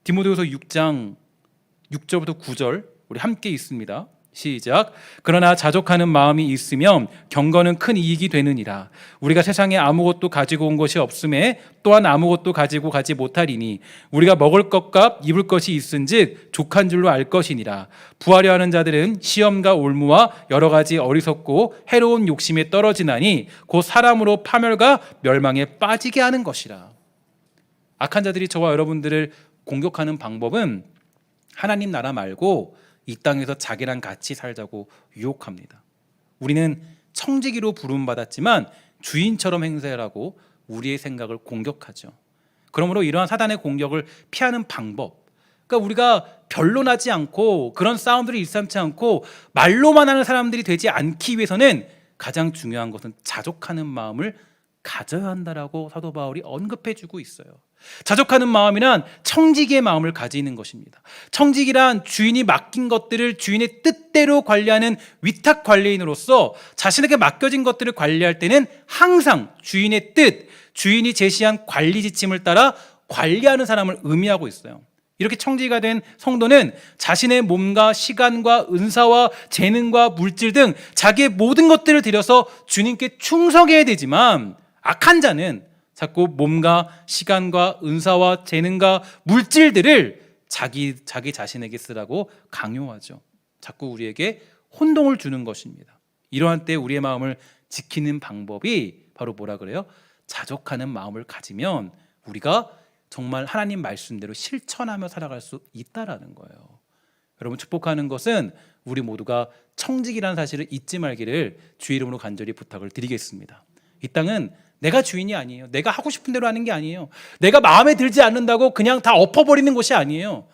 디모데후서 6장 6절부터 9절 우리 함께 읽습니다. 시작. 그러나 자족하는 마음이 있으면 경건은 큰 이익이 되느니라. 우리가 세상에 아무것도 가지고 온 것이 없음에 또한 아무것도 가지고 가지 못하리니 우리가 먹을 것과 입을 것이 있은즉 족한 줄로 알 것이니라. 부하려 하는 자들은 시험과 올무와 여러 가지 어리석고 해로운 욕심에 떨어지나니 곧 사람으로 파멸과 멸망에 빠지게 하는 것이라. 악한 자들이 저와 여러분들을 공격하는 방법은 하나님 나라 말고 이 땅에서 자기랑 같이 살자고 유혹합니다. 우리는 청지기로 부름받았지만 주인처럼 행세하라고 우리의 생각을 공격하죠. 그러므로 이러한 사단의 공격을 피하는 방법, 그러니까 우리가 변론하지 않고 그런 싸움들을 일삼지 않고 말로만 하는 사람들이 되지 않기 위해서는 가장 중요한 것은 자족하는 마음을 가져야 한다라고 사도 바울이 언급해주고 있어요. 자족하는 마음이란 청지기의 마음을 가지는 것입니다. 청지기란 주인이 맡긴 것들을 주인의 뜻대로 관리하는 위탁 관리인으로서 자신에게 맡겨진 것들을 관리할 때는 항상 주인의 뜻, 주인이 제시한 관리 지침을 따라 관리하는 사람을 의미하고 있어요. 이렇게 청지기가 된 성도는 자신의 몸과 시간과 은사와 재능과 물질 등 자기의 모든 것들을 들여서 주님께 충성해야 되지만, 악한 자는 자꾸 몸과 시간과 은사와 재능과 물질들을 자기 자신에게 쓰라고 강요하죠. 자꾸 우리에게 혼동을 주는 것입니다. 이러한 때 우리의 마음을 지키는 방법이 바로 뭐라 그래요? 자족하는 마음을 가지면 우리가 정말 하나님 말씀대로 실천하며 살아갈 수 있다라는 거예요. 여러분, 축복하는 것은 우리 모두가 청직이라는 사실을 잊지 말기를 주의 이름으로 간절히 부탁을 드리겠습니다. 이 땅은 내가 주인이 아니에요. 내가 하고 싶은 대로 하는 게 아니에요. 내가 마음에 들지 않는다고 그냥 다 엎어버리는 것이 아니에요.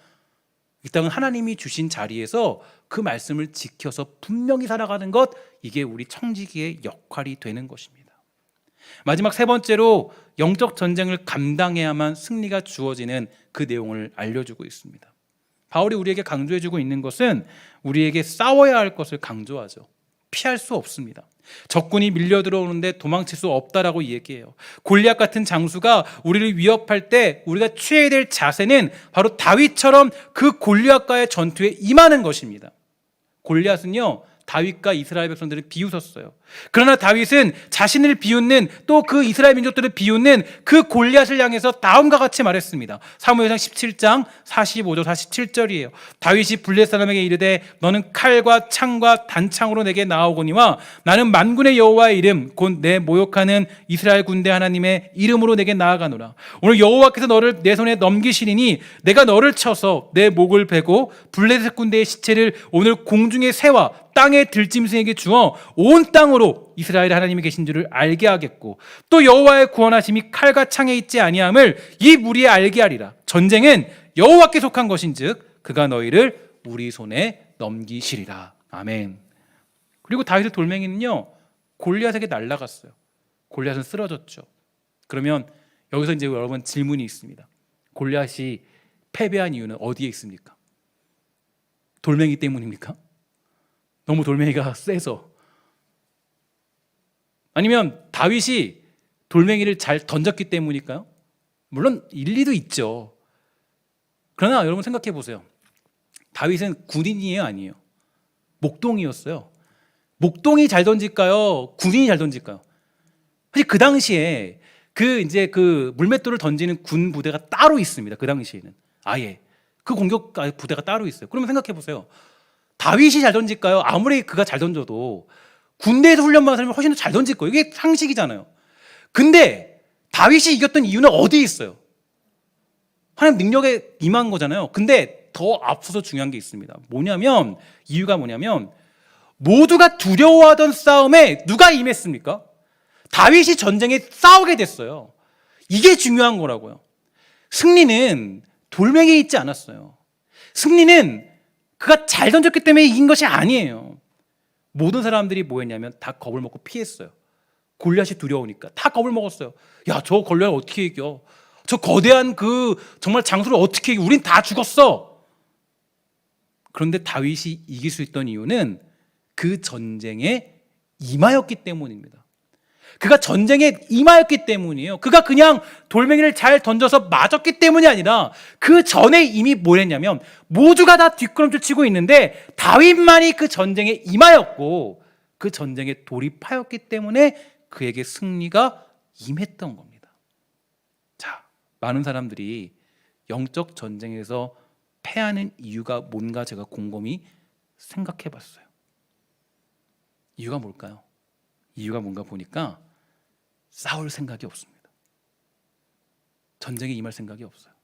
이 땅은 하나님이 주신 자리에서 그 말씀을 지켜서 분명히 살아가는 것, 이게 우리 청지기의 역할이 되는 것입니다. 마지막 세 번째로 영적 전쟁을 감당해야만 승리가 주어지는 그 내용을 알려주고 있습니다. 바울이 우리에게 강조해주고 있는 것은 우리에게 싸워야 할 것을 강조하죠. 피할 수 없습니다. 적군이 밀려 들어오는데 도망칠 수 없다라고 얘기해요. 골리앗 같은 장수가 우리를 위협할 때 우리가 취해야 될 자세는 바로 다윗처럼 그 골리앗과의 전투에 임하는 것입니다. 골리앗은요, 다윗과 이스라엘 백성들을 비웃었어요. 그러나 다윗은 자신을 비웃는, 또 그 이스라엘 민족들을 비웃는 그 골리앗을 향해서 다음과 같이 말했습니다. 사무엘상 17장 45절 47절이에요. 다윗이 블레 사람에게 이르되 너는 칼과 창과 단창으로 내게 나아오거니와 나는 만군의 여호와의 이름 곧 내 모욕하는 이스라엘 군대 하나님의 이름으로 내게 나아가노라. 오늘 여호와께서 너를 내 손에 넘기시리니 내가 너를 쳐서 내 목을 베고 블레셋 군대의 시체를 오늘 공중의 새와 땅의 들짐승에게 주어 온 땅으로 이스라엘 하나님이 계신 줄을 알게 하겠고 또 여호와의 구원하심이 칼과 창에 있지 아니함을 이 무리에 알게 하리라. 전쟁은 여호와께 속한 것인즉 그가 너희를 우리 손에 넘기시리라. 아멘. 그리고 다윗의 돌멩이는요, 골리앗에게 날아갔어요. 골리앗은 쓰러졌죠. 그러면 여기서 이제 여러분 질문이 있습니다. 골리앗이 패배한 이유는 어디에 있습니까? 돌멩이 때문입니까? 너무 돌멩이가 세서? 아니면 다윗이 돌멩이를 잘 던졌기 때문일까요? 물론 일리도 있죠. 그러나 여러분 생각해 보세요. 다윗은 군인이에요, 아니에요? 목동이었어요. 목동이 잘 던질까요? 군인이 잘 던질까요? 사실 그 당시에 그 물맷돌을 던지는 군 부대가 따로 있습니다. 그 당시에는 아예 그 공격 부대가 따로 있어요. 그러면 생각해 보세요. 다윗이 잘 던질까요? 아무리 그가 잘 던져도 군대에서 훈련받은 사람이 훨씬 더 잘 던질 거예요. 이게 상식이잖아요. 근데 다윗이 이겼던 이유는 어디에 있어요? 하나님 능력에 임한 거잖아요. 근데 더 앞서서 중요한 게 있습니다. 이유가 뭐냐면 모두가 두려워하던 싸움에 누가 임했습니까? 다윗이 전쟁에 싸우게 됐어요. 이게 중요한 거라고요. 승리는 돌멩이에 있지 않았어요. 승리는 그가 잘 던졌기 때문에 이긴 것이 아니에요. 모든 사람들이 뭐 했냐면 다 겁을 먹고 피했어요. 골리앗이 두려우니까 다 겁을 먹었어요. 야, 저 골리앗 어떻게 이겨? 저 거대한 그 정말 장수를 어떻게 이겨? 우린 다 죽었어. 그런데 다윗이 이길 수 있던 이유는 그 전쟁에 임하였기 때문입니다. 그가 전쟁에 임하였기 때문이에요. 그가 그냥 돌멩이를 잘 던져서 맞았기 때문이 아니라 그 전에 이미 뭘 했냐면 모두가 다 뒷걸음질 치고 있는데 다윗만이 그 전쟁에 임하였고 그 전쟁에 돌입하였기 때문에 그에게 승리가 임했던 겁니다. 자, 많은 사람들이 영적 전쟁에서 패하는 이유가 뭔가 제가 곰곰이 생각해 봤어요. 이유가 뭘까요? 이유가 뭔가 보니까 싸울 생각이 없습니다. 전쟁에 임할 생각이 없어요.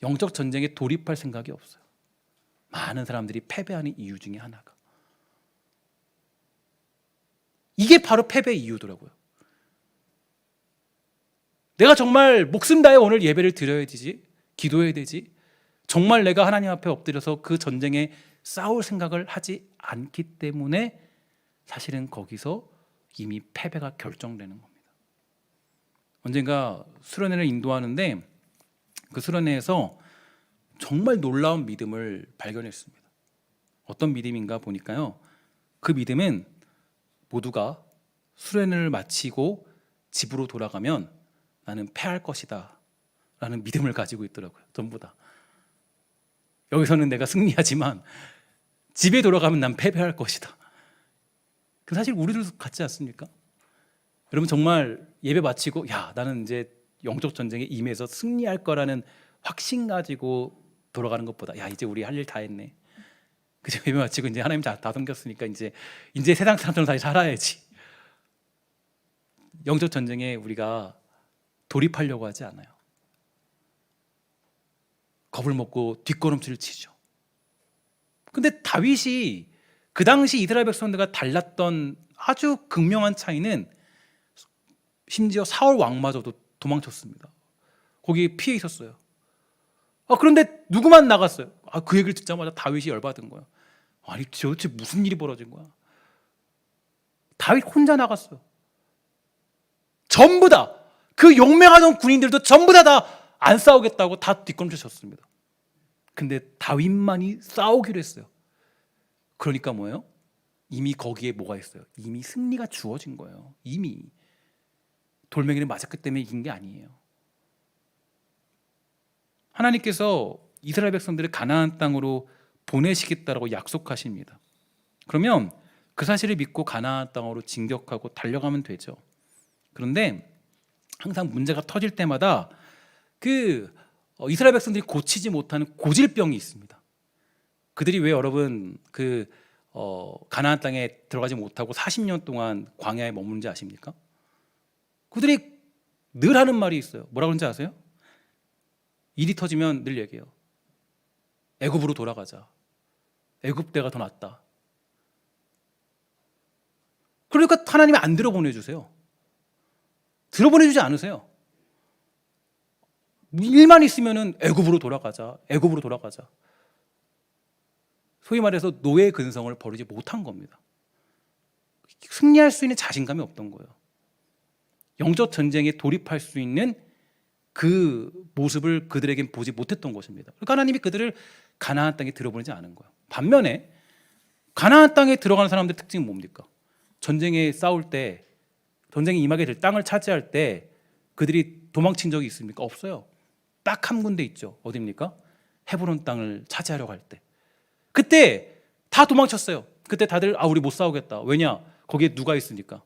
영적 전쟁에 돌입할 생각이 없어요. 많은 사람들이 패배하는 이유 중에 하나가. 이게 바로 패배의 이유더라고요. 내가 정말 목숨 다해 오늘 예배를 드려야 되지, 기도해야 되지, 정말 내가 하나님 앞에 엎드려서 그 전쟁에 싸울 생각을 하지 않기 때문에 사실은 거기서 이미 패배가 결정되는 겁니다. 언젠가 수련회를 인도하는데 그 수련회에서 정말 놀라운 믿음을 발견했습니다. 어떤 믿음인가 보니까요, 그 믿음은 모두가 수련회를 마치고 집으로 돌아가면 나는 패할 것이다 라는 믿음을 가지고 있더라고요. 전부 다. 여기서는 내가 승리하지만 집에 돌아가면 난 패배할 것이다. 그 사실 우리들도 같지 않습니까? 여러분 정말 예배 마치고 야, 나는 이제 영적 전쟁에 임해서 승리할 거라는 확신 가지고 돌아가는 것보다 야, 이제 우리 할 일 다 했네, 그죠? 예배 마치고 이제 하나님 다 섬겼으니까 이제 세상 사람처럼 다시 살아야지. 영적 전쟁에 우리가 돌입하려고 하지 않아요. 겁을 먹고 뒷걸음질을 치죠. 근데 다윗이 그 당시 이스라엘 백성들과 달랐던 아주 극명한 차이는 심지어 사울 왕마저도 도망쳤습니다. 거기 피해 있었어요. 그런데 누구만 나갔어요? 그 얘기를 듣자마자 다윗이 열받은 거야. 아니 도대체 무슨 일이 벌어진 거야? 다윗 혼자 나갔어요. 전부 다 그 용맹하던 군인들도 전부 다 안 싸우겠다고 다 뒷걸음질 쳤습니다. 근데 다윗만이 싸우기로 했어요. 그러니까 뭐예요? 이미 거기에 뭐가 있어요? 이미 승리가 주어진 거예요. 이미 돌멩이를 맞았기 때문에 이긴 게 아니에요. 하나님께서 이스라엘 백성들을 가나안 땅으로 보내시겠다라고 약속하십니다. 그러면 그 사실을 믿고 가나안 땅으로 진격하고 달려가면 되죠. 그런데 항상 문제가 터질 때마다 이스라엘 백성들이 고치지 못하는 고질병이 있습니다. 그들이 왜 여러분 가나안 땅에 들어가지 못하고 40년 동안 광야에 머무는지 아십니까? 그들이 늘 하는 말이 있어요. 뭐라고 하는지 아세요? 일이 터지면 늘 얘기해요. 애굽으로 돌아가자. 애굽대가 더 낫다. 그러니까 하나님이 안 들어보내주세요. 들어보내주지 않으세요. 일만 있으면은 애굽으로 돌아가자. 애굽으로 돌아가자. 소위 말해서 노예 근성을 버리지 못한 겁니다. 승리할 수 있는 자신감이 없던 거예요. 영적 전쟁에 돌입할 수 있는 그 모습을 그들에겐 보지 못했던 것입니다. 그러니까 하나님이 그들을 가나안 땅에 들어보내지 않은 거예요. 반면에 가나안 땅에 들어가는 사람들의 특징은 뭡니까? 전쟁에 싸울 때, 전쟁에 임하게 될 땅을 차지할 때 그들이 도망친 적이 있습니까? 없어요. 딱 한 군데 있죠. 어디입니까? 헤브론 땅을 차지하려고 할 때. 그때 다 도망쳤어요. 그때 다들 우리 못 싸우겠다. 왜냐? 거기에 누가 있으니까.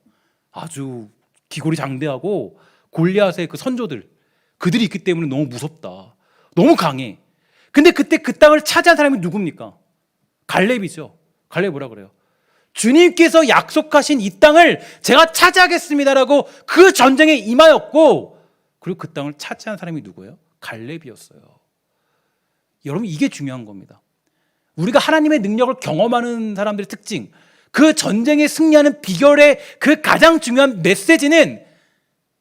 아주 기골이 장대하고 골리앗의 그 선조들, 그들이 있기 때문에 너무 무섭다. 너무 강해. 근데 그때 그 땅을 차지한 사람이 누굽니까? 갈렙이죠. 갈렙 뭐라 그래요? 주님께서 약속하신 이 땅을 제가 차지하겠습니다라고 그 전쟁에 임하였고, 그리고 그 땅을 차지한 사람이 누구예요? 갈렙이었어요. 여러분, 이게 중요한 겁니다. 우리가 하나님의 능력을 경험하는 사람들의 특징, 그 전쟁에 승리하는 비결의 그 가장 중요한 메시지는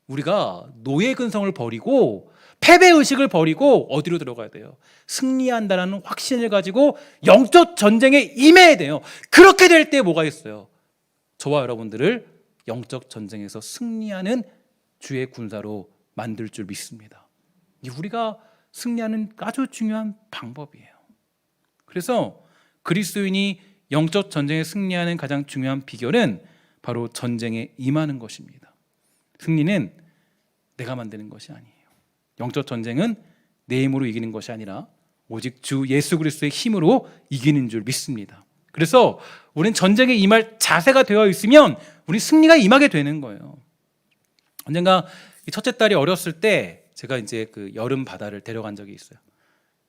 우리가 노예 근성을 버리고 패배의식을 버리고 어디로 들어가야 돼요? 승리한다는 확신을 가지고 영적 전쟁에 임해야 돼요. 그렇게 될 때 뭐가 있어요? 저와 여러분들을 영적 전쟁에서 승리하는 주의 군사로 만들 줄 믿습니다. 이게 우리가 승리하는 아주 중요한 방법이에요. 그래서 그리스도인이 영적 전쟁에 승리하는 가장 중요한 비결은 바로 전쟁에 임하는 것입니다. 승리는 내가 만드는 것이 아니에요. 영적 전쟁은 내 힘으로 이기는 것이 아니라 오직 주 예수 그리스도의 힘으로 이기는 줄 믿습니다. 그래서 우리는 전쟁에 임할 자세가 되어 있으면 우리 승리가 임하게 되는 거예요. 언젠가 첫째 딸이 어렸을 때 제가 이제 그 여름 바다를 데려간 적이 있어요.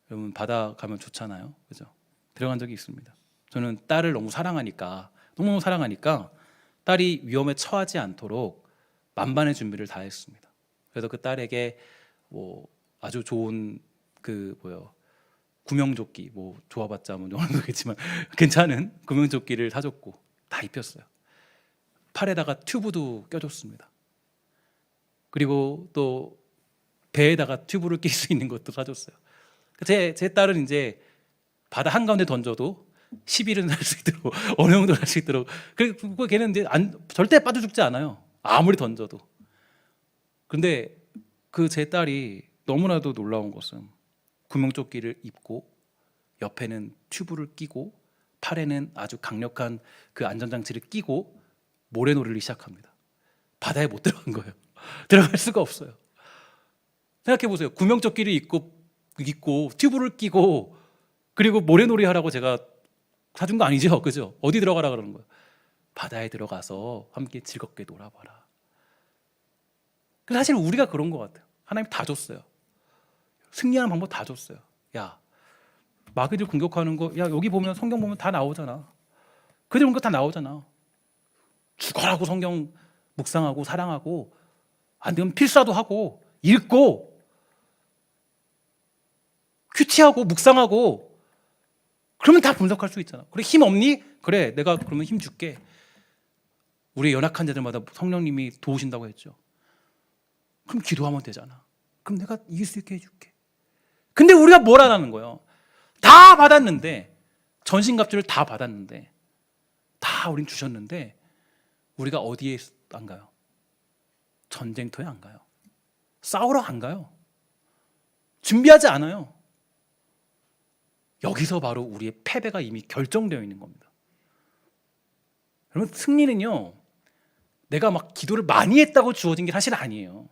여러분 바다 가면 좋잖아요, 그죠? 데려간 적이 있습니다. 저는 딸을 너무 사랑하니까 딸이 위험에 처하지 않도록 만반의 준비를 다 했습니다. 그래서 그 딸에게 아주 좋은 구명조끼 뭐 좋아봤자 뭐 어느 정도겠지만 괜찮은 구명조끼를 사줬고 다 입혔어요. 팔에다가 튜브도 껴줬습니다. 그리고 또 배에다가 튜브를 낄 수 있는 것도 사줬어요. 제 딸은 이제 바다 한가운데 던져도 10일은 할 수 있도록 어느 정도 할 수 있도록 그리고 걔는 이제 절대 빠져 죽지 않아요. 아무리 던져도. 근데 그 제 딸이 너무나도 놀라운 것은 구명조끼를 입고 옆에는 튜브를 끼고 팔에는 아주 강력한 그 안전장치를 끼고 모래놀이를 시작합니다. 바다에 못 들어간 거예요. 들어갈 수가 없어요. 생각해 보세요. 구명조끼를 입고 튜브를 끼고 그리고 모래놀이 하라고 제가 사준 거 아니죠, 그죠? 어디 들어가라 그러는 거예요? 바다에 들어가서 함께 즐겁게 놀아봐라. 사실 우리가 그런 것 같아요. 하나님 다 줬어요. 승리하는 방법 다 줬어요. 야, 마귀들 공격하는 거, 야 여기 보면 성경 보면 다 나오잖아. 그들 본 거 다 나오잖아. 죽어라고 성경 묵상하고 사랑하고 안 되면 필사도 하고 읽고 큐티하고 묵상하고 그러면 다 분석할 수 있잖아. 그래 힘 없니? 그래 내가 그러면 힘 줄게. 우리 연약한 자들마다 성령님이 도우신다고 했죠. 그럼 기도하면 되잖아. 그럼 내가 이길 수 있게 해줄게. 근데 우리가 뭘 하라는 거예요? 다 받았는데 전신갑주를 다 받았는데 다 우린 주셨는데 우리가 어디에 안 가요? 전쟁터에 안 가요. 싸우러 안 가요. 준비하지 않아요. 여기서 바로 우리의 패배가 이미 결정되어 있는 겁니다. 여러분 승리는요 내가 막 기도를 많이 했다고 주어진 게 사실 아니에요.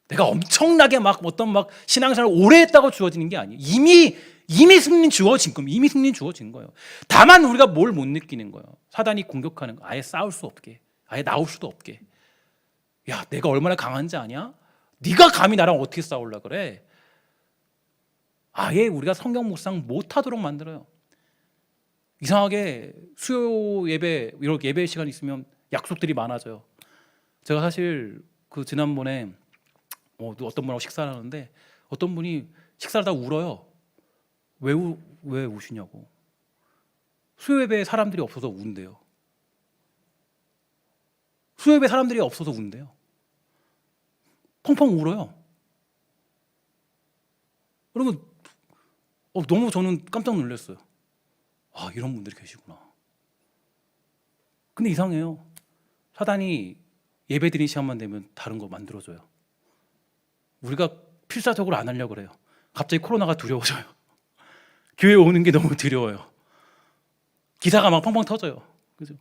내가 엄청나게 막 어떤 막 신앙생활을 오래 했다고 주어지는 게 아니에요. 이미 승리는 주어진 겁니다. 이미 승리는 주어진 거예요. 다만 우리가 뭘 못 느끼는 거예요. 사단이 공격하는 거. 아예 싸울 수 없게. 아예 나올 수도 없게. 야, 내가 얼마나 강한지 아냐? 네가 감히 나랑 어떻게 싸우려고 그래? 아예 우리가 성경 묵상 못 하도록 만들어요. 이상하게 수요 예배, 이렇게 예배 시간 있으면 약속들이 많아져요. 제가 사실 그 지난번에 어떤 분하고 식사를 하는데 어떤 분이 식사를 다 울어요. 왜 우시냐고. 수요 예배에 사람들이 없어서 운대요. 수요 예배 사람들이 없어서 운대요. 펑펑 울어요. 여러분 너무 저는 깜짝 놀랐어요. 아, 이런 분들이 계시구나. 근데 이상해요. 사단이 예배드리는 시간만 되면 다른 거 만들어줘요. 우리가 필사적으로 안 하려고 그래요. 갑자기 코로나가 두려워져요. 교회 오는 게 너무 두려워요. 기사가 막 펑펑 터져요. 그죠?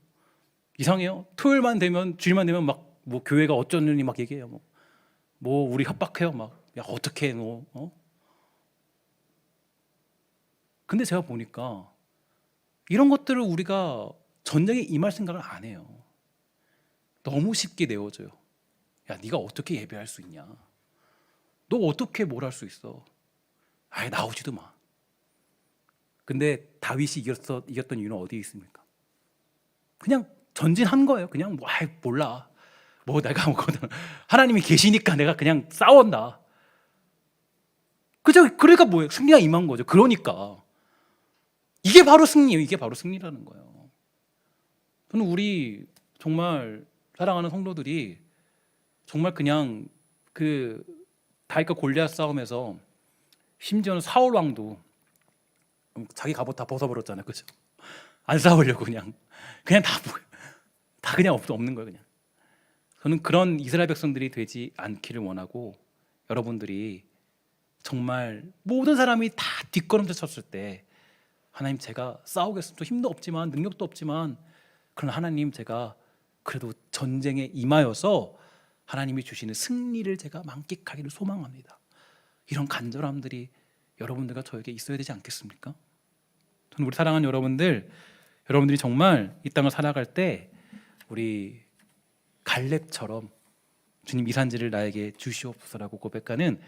이상해요. 토요일만 되면 주일만 되면 막 뭐 교회가 어쩌느니 막 얘기해요. 뭐 우리 협박해요. 막 야 어떻게 너 근데 제가 보니까 이런 것들을 우리가 전쟁에 임할 생각을 안 해요. 너무 쉽게 내어줘요. 야 네가 어떻게 예배할 수 있냐? 너 어떻게 뭘 할 수 있어? 아예 나오지도 마. 근데 다윗이 이겼던 이유는 어디에 있습니까? 그냥 전진한 거예요. 그냥 몰라. 뭐 내가 하나님이 계시니까 내가 그냥 싸웠다. 그죠? 그러니까 뭐예요? 승리가 임한 거죠. 그러니까 이게 바로 승리예요. 이게 바로 승리라는 거예요. 저는 우리 정말 사랑하는 성도들이 정말 그냥 그 다윗과 골리앗 싸움에서 심지어는 사울 왕도 자기 갑옷 다 벗어버렸잖아요, 그죠? 안 싸우려고 그냥 다 그냥 없는 거예요, 그냥. 저는 그런 이스라엘 백성들이 되지 않기를 원하고 여러분들이 정말 모든 사람이 다 뒷걸음질 쳤을 때 하나님 제가 싸우겠습니다. 힘도 없지만 능력도 없지만 그러나 하나님 제가 그래도 전쟁에 임하여서 하나님이 주시는 승리를 제가 만끽하기를 소망합니다. 이런 간절함들이 여러분들과 저에게 있어야 되지 않겠습니까? 저는 우리 사랑하는 여러분들이 정말 이 땅을 살아갈 때 우리 갈렙처럼 주님 이 산지를 나에게 주시옵소서라고 고백하는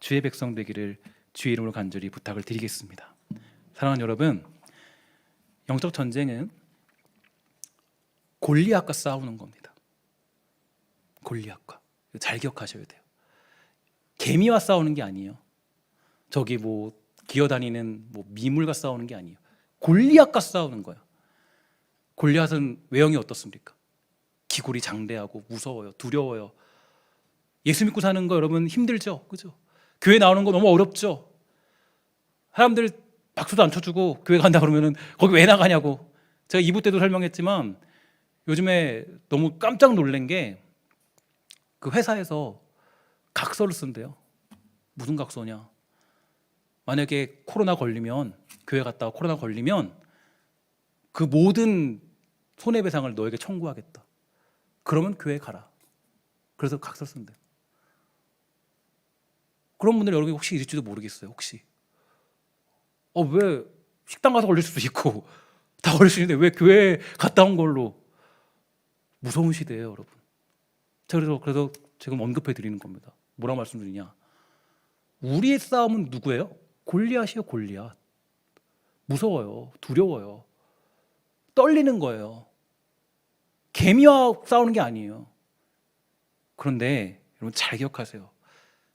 주의 백성 되기를 주의 이름으로 간절히 부탁을 드리겠습니다. 사랑하는 여러분, 영적 전쟁은 골리앗과 싸우는 겁니다. 골리앗과. 잘 기억하셔야 돼요. 개미와 싸우는 게 아니에요. 저기 뭐 기어다니는 뭐 미물과 싸우는 게 아니에요. 골리앗과 싸우는 거예요. 골리앗은 외형이 어떻습니까? 기골이 장대하고 무서워요. 두려워요. 예수 믿고 사는 거 여러분 힘들죠? 그죠? 교회 나오는 거 너무 어렵죠? 사람들 박수도 안 쳐주고 교회 간다 그러면은 거기 왜 나가냐고. 제가 2부 때도 설명했지만 요즘에 너무 깜짝 놀란 게 그 회사에서 각서를 쓴대요. 무슨 각서냐? 만약에 코로나 걸리면, 교회 갔다가 코로나 걸리면 그 모든 손해배상을 너에게 청구하겠다. 그러면 교회 가라. 그래서 각서 쓴대요. 그런 분들 여러분 혹시 있을지도 모르겠어요. 혹시 왜 식당 가서 걸릴 수도 있고 다 걸릴 수 있는데 왜 교회 갔다 온 걸로. 무서운 시대예요, 여러분. 그래서 지금 언급해 드리는 겁니다. 뭐라고 말씀드리냐? 우리의 싸움은 누구예요? 골리앗이요, 골리앗. 무서워요, 두려워요, 떨리는 거예요. 개미와 싸우는 게 아니에요. 그런데 여러분 잘 기억하세요.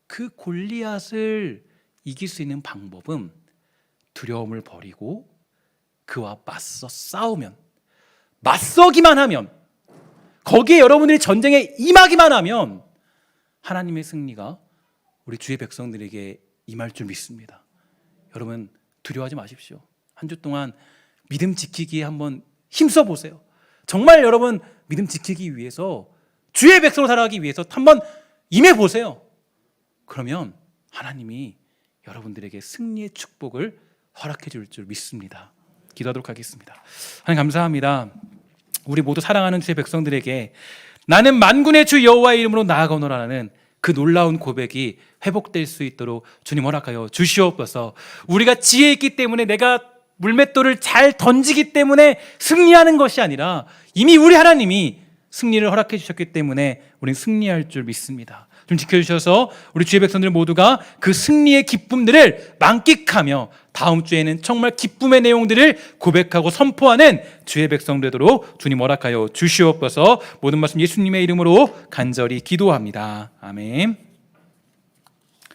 그 골리앗을 이길 수 있는 방법은 두려움을 버리고 그와 맞서 싸우면, 맞서기만 하면, 거기에 여러분들이 전쟁에 임하기만 하면 하나님의 승리가 우리 주의 백성들에게 임할 줄 믿습니다. 여러분 두려워하지 마십시오. 한 주 동안 믿음 지키기에 한번 힘써 보세요. 정말 여러분 믿음 지키기 위해서, 주의 백성으로 살아가기 위해서 한번 임해 보세요. 그러면 하나님이 여러분들에게 승리의 축복을 허락해 줄 줄 믿습니다. 기도하도록 하겠습니다. 하나님 감사합니다. 우리 모두 사랑하는 주의 백성들에게 나는 만군의 주 여호와의 이름으로 나아가노라는 그 놀라운 고백이 회복될 수 있도록 주님 허락하여 주시옵소서. 우리가 지혜 있기 때문에, 내가 물맷돌을 잘 던지기 때문에 승리하는 것이 아니라 이미 우리 하나님이 승리를 허락해 주셨기 때문에 우리는 승리할 줄 믿습니다. 좀 지켜주셔서 우리 주의 백성들 모두가 그 승리의 기쁨들을 만끽하며 다음 주에는 정말 기쁨의 내용들을 고백하고 선포하는 주의 백성 되도록 주님 허락하여 주시옵소서. 모든 말씀 예수님의 이름으로 간절히 기도합니다. 아멘.